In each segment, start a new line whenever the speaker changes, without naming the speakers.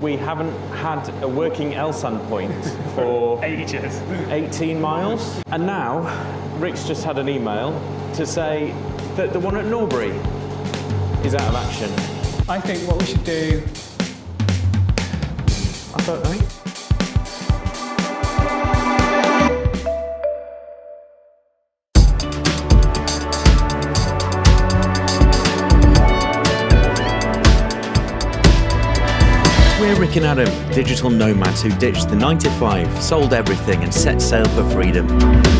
We haven't had a working Elsan point for
ages.
18 miles. And now, Rick's just had an email to say that the one at Norbury is out of action.
I think what we should do...
I don't know.
We're Rick and Adam, digital nomads who ditched the 9-to-5, sold everything and set sail for freedom.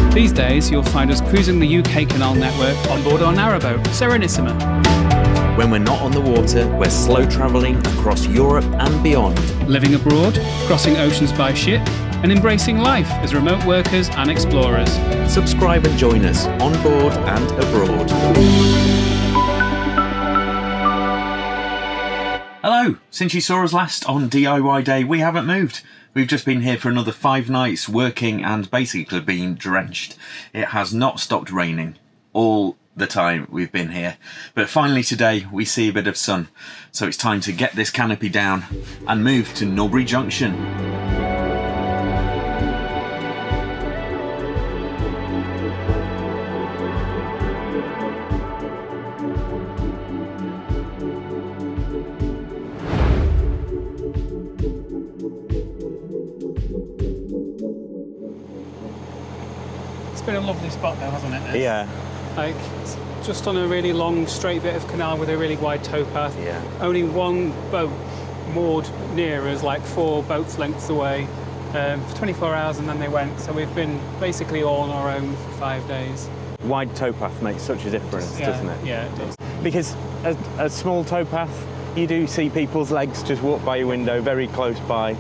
These days, you'll find us cruising the UK canal network on board our Narrowboat, Serenissima.
When we're not on the water, we're slow travelling across Europe and beyond.
Living abroad, crossing oceans by ship, and embracing life as remote workers and explorers.
Subscribe and join us, on board and abroad. Hello! Since you saw us last on DIY Day, we haven't moved. We've just been here for another 5 nights, working and basically being drenched. It has not stopped raining all the time we've been here. But finally today, we see a bit of sun. So it's time to get this canopy down and move to Norbury Junction.
It's been a lovely spot though, hasn't it?
Yeah.
Like, it's just on a really long, straight bit of canal with a really wide towpath.
Yeah.
Only one boat moored near us, like 4 boats lengths away, for 24 hours, and then they went. So we've been basically all on our own for 5 days.
Wide towpath makes such a difference, doesn't it?
Yeah, it does.
Because a small towpath, you do see people's legs just walk by your window very close by,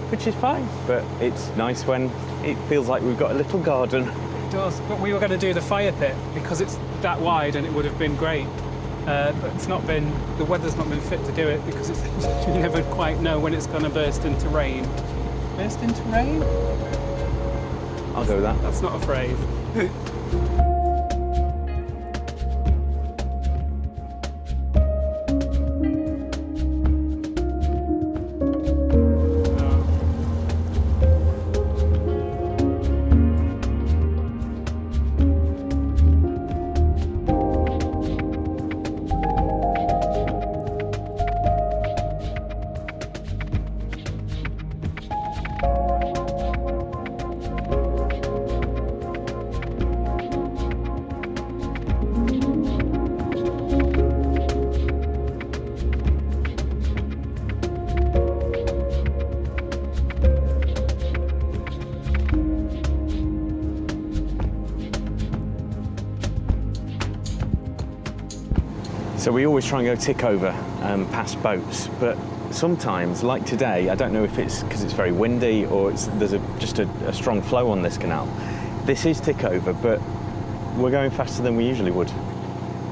which is fine. But it's nice when it feels like we've got a little garden.
It does, but we were going to do the fire pit because it's that wide and it would have been great. But it's not been, the weather's not been fit to do it because it's, you never quite know when it's going to burst into rain. Burst into rain?
I'll go with that.
That's not a phrase.
So we always try and go tick over past boats, but sometimes, like today, I don't know if it's because it's very windy or there's just a strong flow on this canal. This is tick over, but we're going faster than we usually would.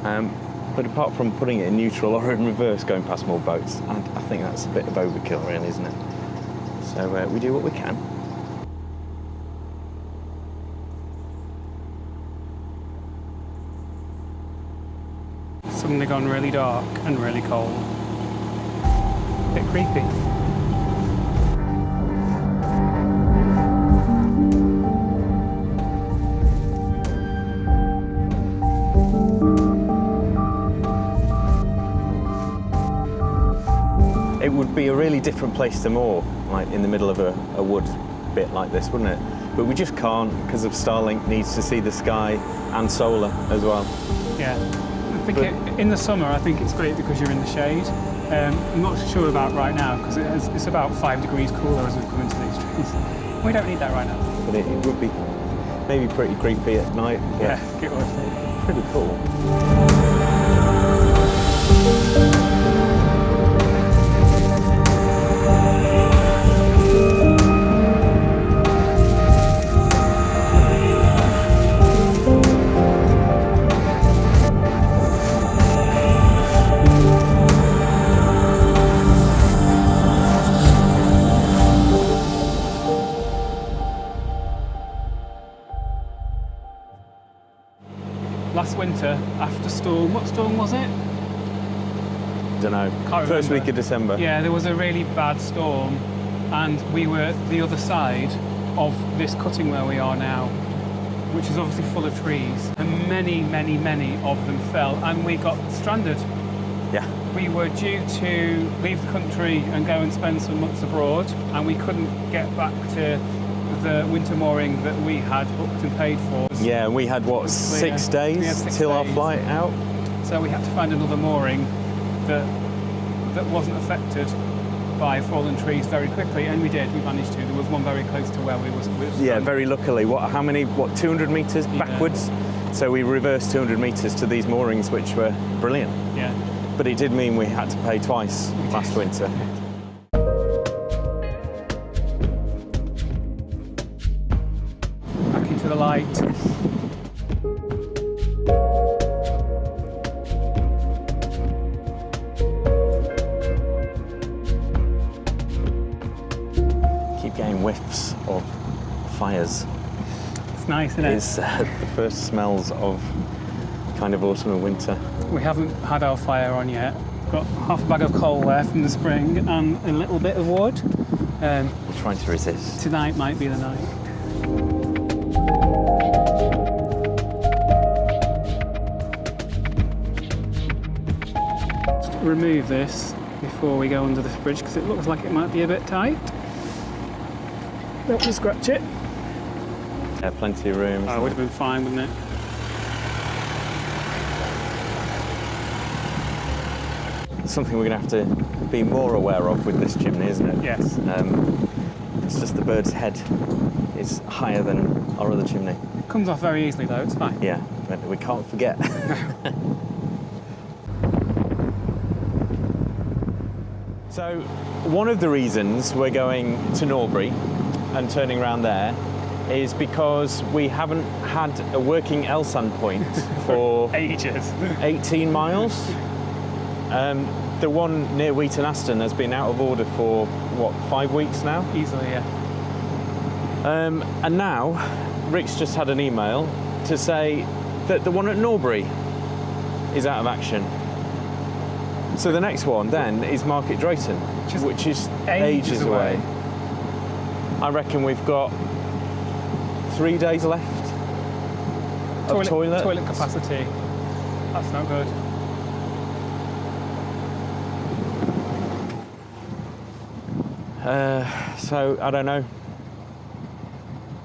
But apart from putting it in neutral or in reverse, going past more boats, I think that's a bit of overkill, really, isn't it? So we do what we can.
Suddenly gone really dark and really cold. A bit creepy.
It would be a really different place to moor, like in the middle of a wood bit like this, wouldn't it? But we just can't because of Starlink needs to see the sky and solar as well.
Yeah. I think in the summer, I think it's great because you're in the shade. I'm not sure about right now because it's about 5 degrees cooler as we've come into these trees. We don't need that right now.
But it would be maybe pretty creepy at night.
Yeah, it would.
Pretty cool.
Last winter, after storm, what storm was it?
don't know.
Can't
First
remember.
week of December.
Yeah, there was a really bad storm, and we were at the other side of this cutting where we are now, which is obviously full of trees, and many, many, many of them fell, and we got stranded.
Yeah.
We were due to leave the country and go and spend some months abroad, and we couldn't get back to the winter mooring that we had booked and paid for.
Yeah, and we had, what, 6 days
We had 6
till our
days.
flight out?
So we had to find another mooring that wasn't affected by fallen trees very quickly, and we did. We managed to. There was one very close to where we was.
Yeah, very luckily. How many, 200 metres
Yeah.
backwards? So we reversed 200 metres to these moorings, which were brilliant.
Yeah.
But it did mean we had to pay twice last winter.
Back into the light.
Keep getting whiffs of fires.
It's nice, isn't it?
It's the first smells of kind of autumn and winter.
We haven't had our fire on yet. Got half a bag of coal there from the spring and a little bit of wood.
We're trying to resist.
Tonight might be the night. Just remove this before we go under this bridge because it looks like it might be a bit tight. Don't just scratch it.
Yeah, plenty of room.
Oh, it would have been fine, wouldn't it?
Something we're going to have to be more aware of with this chimney, isn't it?
Yes.
It's just the bird's head is higher than our other chimney.
Comes off very easily though, it's fine.
Yeah, but we can't forget. So, one of the reasons we're going to Norbury and turning around there is because we haven't had a working Elsan point for
Ages.
18 miles. The one near Wheaton Aston has been out of order for, what, 5 weeks now?
Easily, yeah.
And now, Rick's just had an email to say that the one at Norbury is out of action. So the next one then is Market Drayton, which is ages away. I reckon we've got 3 days left of toilet.
Toilet capacity. That's not good.
So I don't know.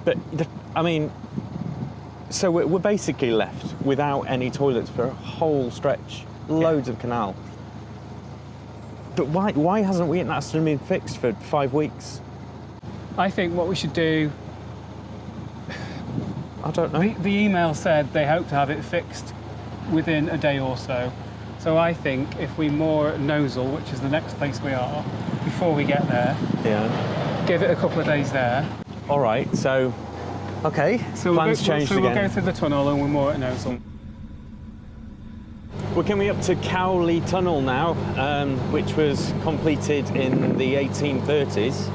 But I mean, so we're basically left without any toilets for a whole stretch. Loads of canal. But why hasn't Wheaton Aston been fixed for 5 weeks?
I think what we should do,
I don't know.
the email said they hope to have it fixed within a day or so. So I think if we moor at Gnosall, which is the next place we are, before we get there,
Yeah.
give it a couple of days there.
All right. So, okay.
So
Plans changed
we'll
again.
go through the tunnel and we'll moor at Gnosall.
We're coming up to Cowley Tunnel now, which was completed in the 1830s.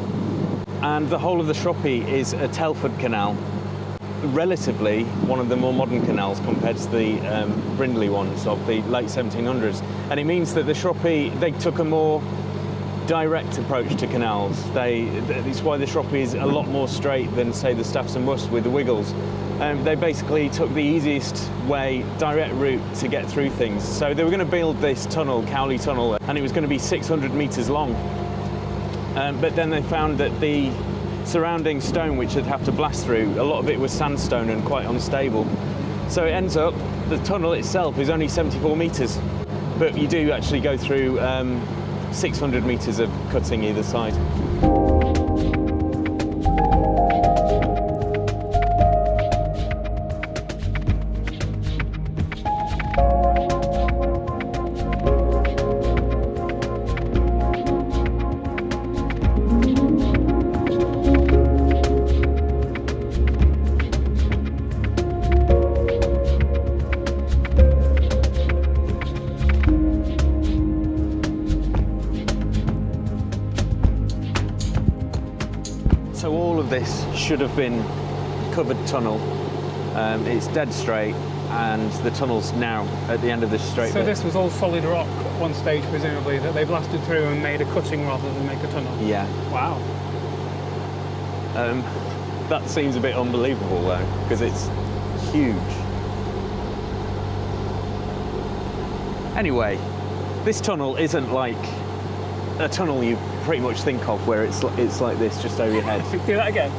And the whole of the Shropshire is a Telford canal. Relatively one of the more modern canals compared to the Brindley ones of the late 1700s. And it means that the Shropshire, they took a more direct approach to canals. It's why the Shropshire is a lot more straight than, say, the Staffs and Worcester with the Wiggles. They basically took the easiest way, direct route to get through things. So they were going to build this tunnel, Cowley Tunnel, and it was going to be 600 metres long. But then they found that the surrounding stone which they'd have to blast through, a lot of it was sandstone and quite unstable. So it ends up, the tunnel itself is only 74 metres, but you do actually go through 600 metres of cutting either side. So all of this should have been covered tunnel. It's dead straight, and the tunnel's now at the end of this straight
So
bit.
this was all solid rock one stage, presumably, that they blasted through and made a cutting rather than make a tunnel.
Yeah.
Wow.
That seems a bit unbelievable though, because it's huge. Anyway, this tunnel isn't like a tunnel you pretty much think of where it's like this just over your head.
Do that again.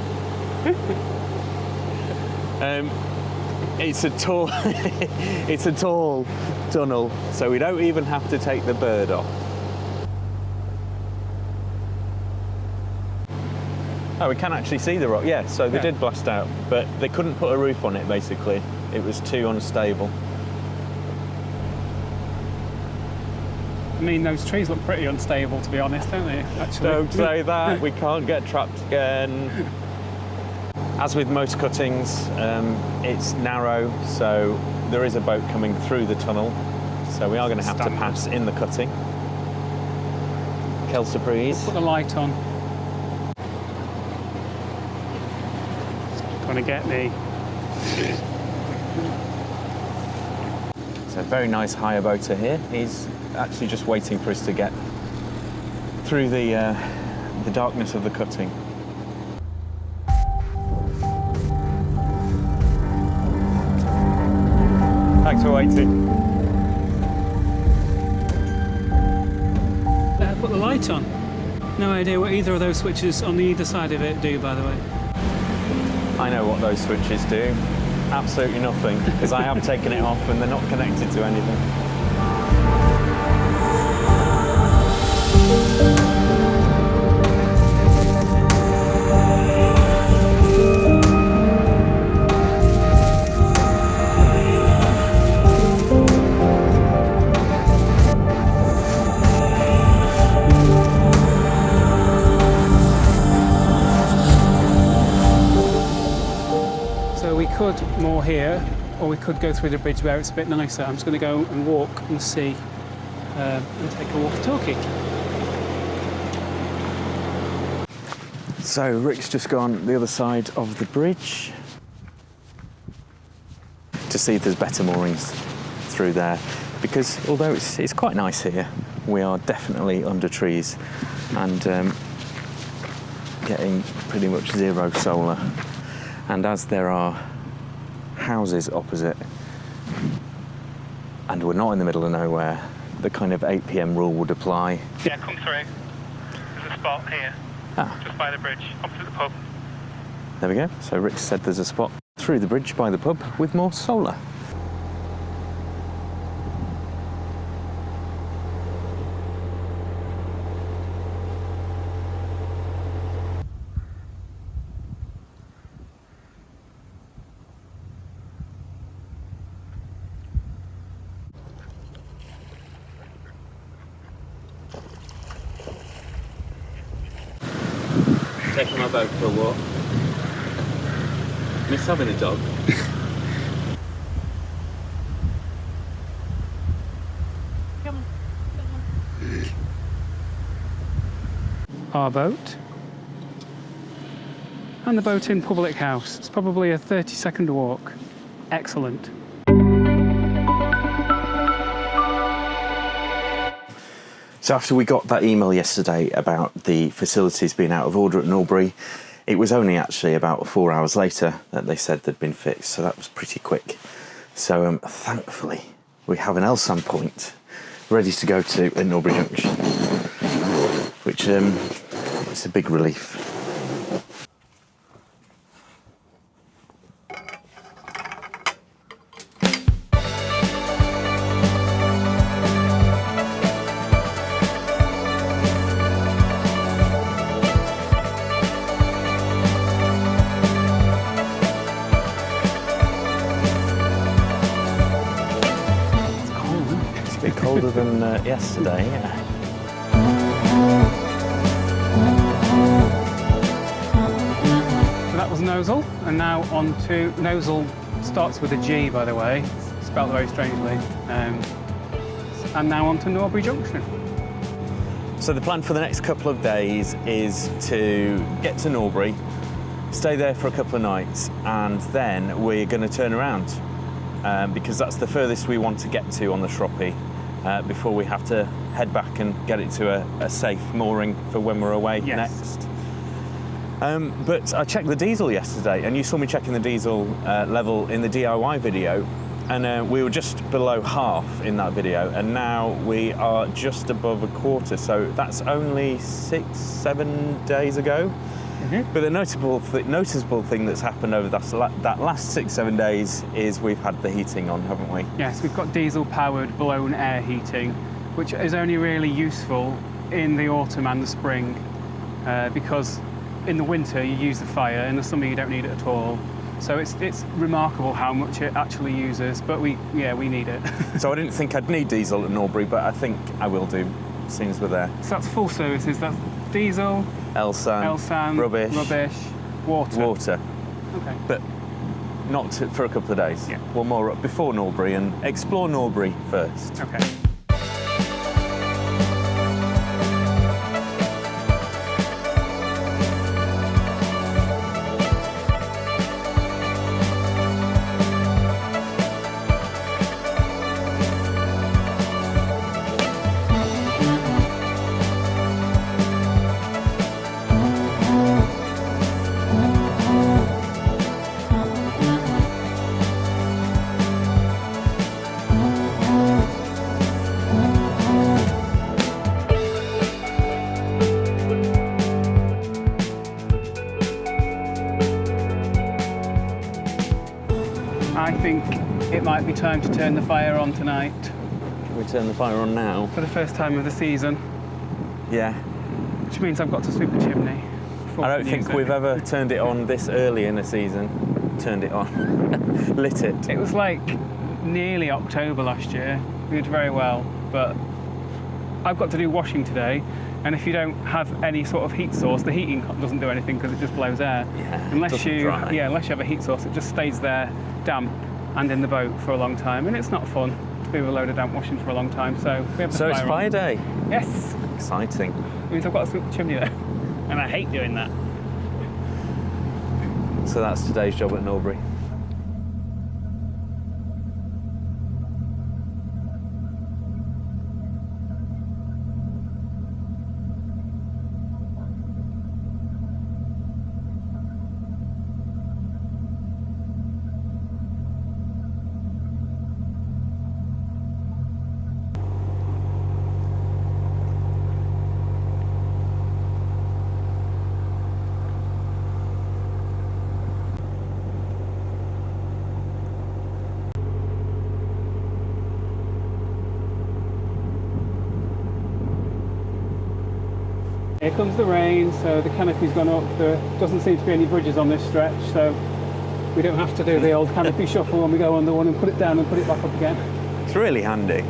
It's a tall it's a tall tunnel, so we don't even have to take the bird off. Oh, we can actually see the rock. Yeah, so they did blast out, but they couldn't put a roof on it basically. It was too unstable.
I mean, those trees look pretty unstable, to be honest, don't they? Actually.
Don't say that, we can't get trapped again. As with most cuttings, it's narrow, so there is a boat coming through the tunnel, so we are going to have to pass in the cutting. Quelle surprise.
Put the light on. It's going to get me.
So very nice hire boater here. He's actually just waiting for us to get through the darkness of the cutting. Thanks for waiting.
Put the light on. No idea what either of those switches on the either side of it do, by the way.
I know what those switches do. Absolutely nothing, because I have taken it off and they're not connected to anything.
Could moor here, or we could go through the bridge where it's a bit nicer. I'm just going to go and walk and see, and take a walkie-talkie.
So Rick's just gone the other side of the bridge to see if there's better moorings through there, because although it's quite nice here, we are definitely under trees and getting pretty much zero solar. And as there are houses opposite and we're not in the middle of nowhere, the kind of 8 PM rule would apply.
Yeah, come through. There's a spot here, just by the bridge, opposite the pub.
There we go. So Rick said there's a spot through the bridge by the pub with more solar. Taking my boat for a walk. Miss having a dog.
Come on. Our boat. And the boat in Public House. It's probably a 30-second walk. Excellent.
So after we got that email yesterday about the facilities being out of order at Norbury, it was only actually about 4 hours later that they said they'd been fixed, so that was pretty quick. So thankfully we have an Elsan point ready to go to at Norbury Junction, which it's a big relief. Colder than yesterday, yeah.
So that was Gnosall, and now on to Gnosall. Starts with a G, by the way, spelled very strangely. And now on to Norbury Junction.
So the plan for the next couple of days is to get to Norbury, stay there for a couple of nights, and then we're going to turn around because that's the furthest we want to get to on the Shropshire. before we have to head back and get it to a safe mooring for when we're away
Yes.
next. But I checked the diesel yesterday, and you saw me checking the diesel level in the DIY video, and we were just below half in that video, and now we are just above a quarter, so that's only 6-7 days ago. But the noticeable thing that's happened over that last 6-7 days is we've had the heating on, haven't we?
Yes, we've got diesel-powered blown air heating, which is only really useful in the autumn and the spring, because in the winter you use the fire, in the summer you don't need it at all. So it's remarkable how much it actually uses, but we need it.
So I didn't think I'd need diesel at Norbury, but I think I will do, as soon as we're there.
So that's full services. That's diesel,
Elsan, rubbish, water.
Okay.
But not for a couple of days.
Yeah.
We'll moor up before Norbury and explore Norbury first.
Okay. I think it might be time to turn the fire on tonight.
Can we turn the fire on now?
For the first time of the season,
Yeah.
which means I've got to sweep the chimney.
I don't think we've ever turned it on this early in a season. Turned it on. Lit it.
It was like nearly October last year. We did very well, but I've got to do washing today, and if you don't have any sort of heat source, the heating doesn't do anything because it just blows air.
Yeah,
Unless
doesn't
you
dry.
unless you have a heat source, it just stays there damp and in the boat for a long time, and it's not fun to be with a load of damp washing for a long time. So we have the
So it's
fire
fire
on.
day.
Yes.
Exciting.
It means I've got to sweep the chimney though, and I hate doing that.
So that's today's job at Norbury.
Here comes the rain, so the canopy's gone up. There doesn't seem to be any bridges on this stretch, so we don't have to do the old canopy shuffle when we go under one and put it down and put it back up again.
It's really handy.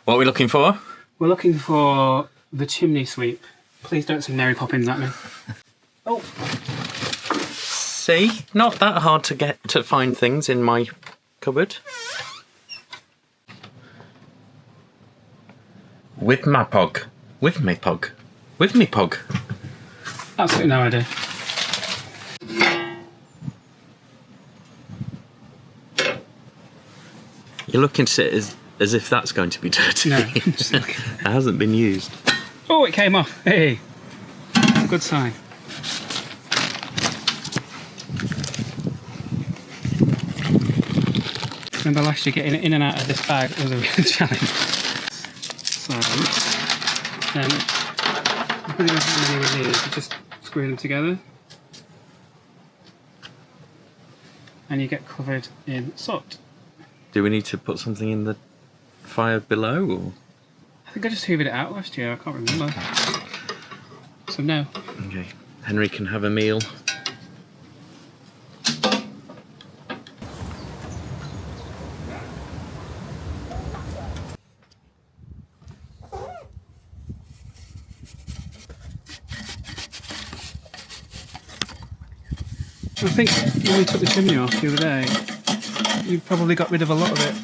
What are we looking for?
We're looking for the chimney sweep. Please don't sing Mary Poppins at me. Oh,
See, not that hard to find things in my cupboard. With my pog. With me pog. With me pog.
absolutely no idea.
You're looking at it as if that's going to be dirty.
No, just looking.
It hasn't been used.
Oh, it came off. Hey, good sign. Remember last year getting it in and out of this bag was a real challenge. So then, depending on how many we need, you just screw them together and you get covered in soot.
Do we need to put something in the fire below, or?
I think I just hoovered it out last year, I can't remember. So no.
Okay, Henry can have a meal.
I think when we took the chimney off the other day, you probably got rid of a lot of it.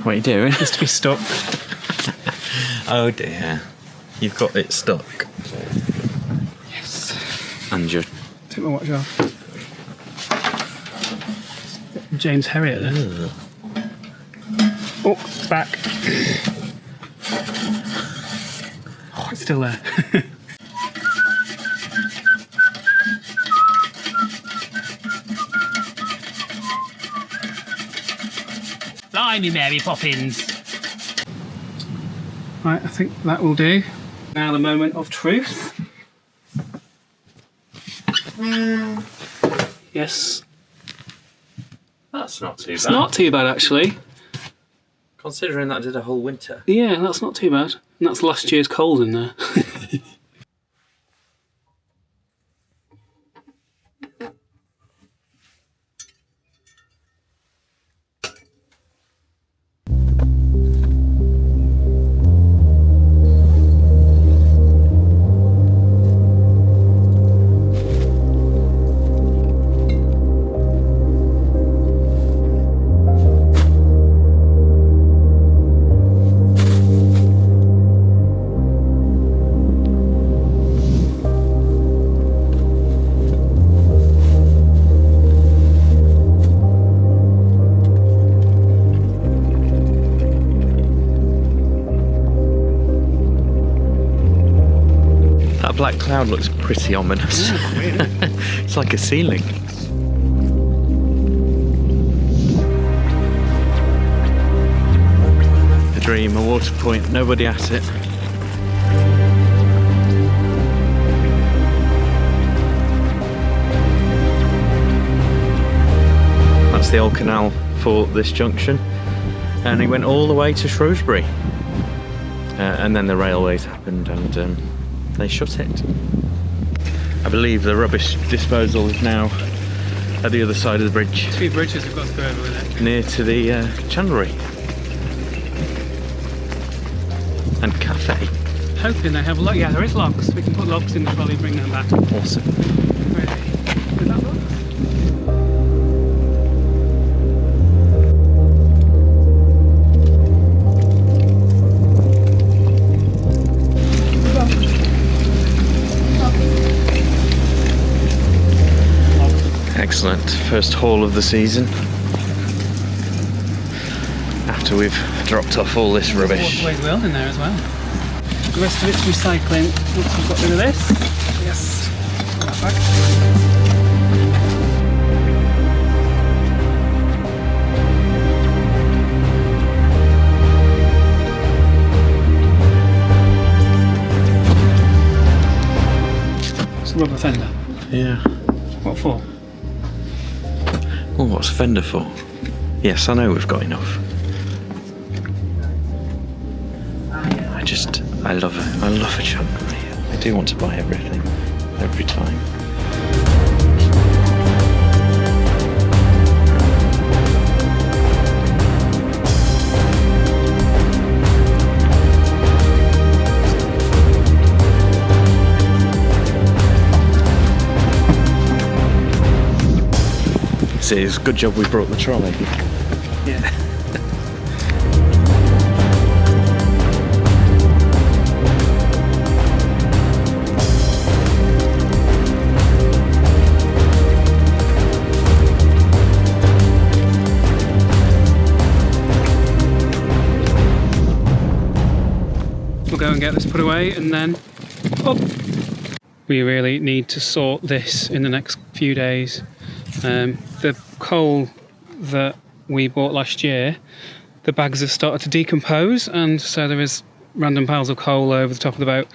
What are you doing?
Just to be stuck.
Oh dear, you've got it stuck.
Yes.
And you're...
Take my watch off. James Herriot there. Oh, it's back. Oh, it's still there. Blimey, Mary Poppins. Right, I think that will do. Now the moment of truth. Yes.
That's not too bad.
It's not too bad, actually.
Considering that I did a whole winter.
Yeah, that's not too bad. And that's last year's cold in there.
Black cloud looks pretty ominous. It's like a ceiling. A dream, a water point, nobody at it. That's the old canal for this junction, and it went all the way to Shrewsbury. And then the railways happened, and they shut it. I believe the rubbish disposal is now at the other side of the bridge.
2 bridges have got to go over with it.
Near to the chandlery and cafe.
Hoping they have yeah, there is logs. We can put logs in the trolley and bring them back.
Awesome.
Ready? Is that logs?
Excellent. First haul of the season. After we've dropped off all this rubbish.
Waterways well in there as well. The rest of it's recycling once we've got rid of this. Yes. Put that back. It's a rubber fender.
Yeah.
What for?
Well, what's a fender for? Yes, I know we've got enough. I love it. I love a chandlery. I do want to buy everything, every time. See, it's a good job we brought the trolley.
Yeah. We'll go and get this put away and then up. we really need to sort this in the next few days. The coal that we bought last year, the bags have started to decompose, and so there is random piles of coal over the top of the boat.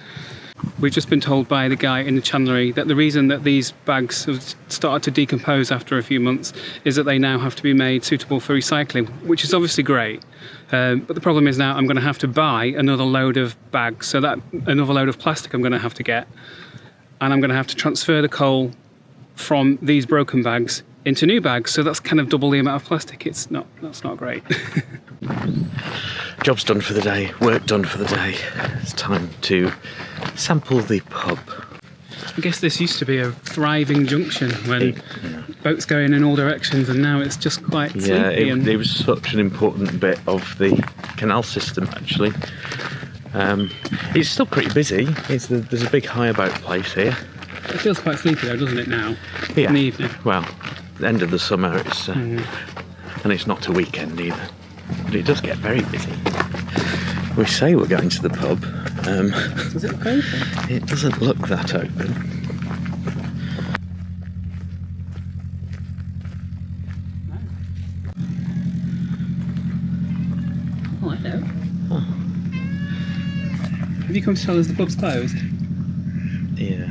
We've just been told by the guy in the chandlery that the reason that these bags have started to decompose after a few months is that they now have to be made suitable for recycling, which is obviously great. But the problem is now I'm going to have to buy another load of bags, so that another load of plastic I'm going to have to get, and I'm going to have to transfer the coal from these broken bags into new bags, so that's kind of double the amount of plastic. That's not great.
Job's done for the day, work done for the day. It's time to sample the pub.
I guess this used to be a thriving junction when boats going in all directions, and now it's just quite sleepy.
Yeah, it was such an important bit of the canal system, actually. It's still pretty busy. There's a big hire boat place here.
It feels quite sleepy though, doesn't it, now?
Yeah.
In the evening.
Well, the end of the summer, and it's not a weekend either. But it does get very busy. We say we're going to the pub.
Does it look open?
It doesn't look that open.
Oh, I know. Oh. Have you come to tell us the pub's closed?
Yeah.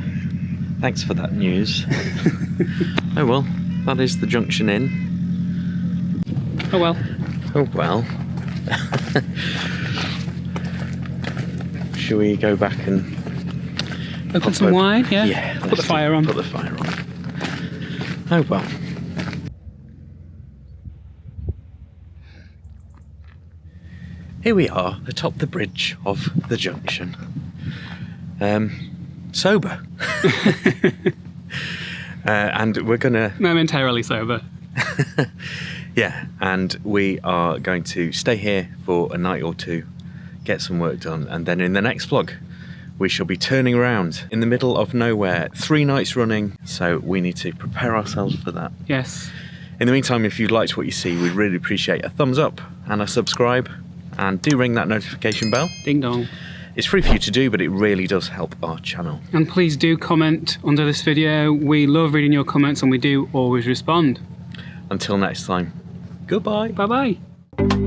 Thanks for that news. Oh well, that is the Junction Inn.
Oh well.
Oh well. Shall we go back and
open some wine? Yeah.
Yeah.
Put the fire on.
Put the fire on. Oh well. Here we are atop the bridge of the Junction. Sober. And we're gonna...
Momentarily sober.
Yeah, and we are going to stay here for a night or two, get some work done, and then in the next vlog we shall be turning around in the middle of nowhere 3 nights running, so we need to prepare ourselves for that.
Yes.
In the meantime, if you liked what you see, we'd really appreciate a thumbs up and a subscribe, and do ring that notification bell.
Ding dong.
It's free for you to do, but it really does help our channel.
And please do comment under this video. We love reading your comments and we do always respond.
Until next time, goodbye.
Bye bye.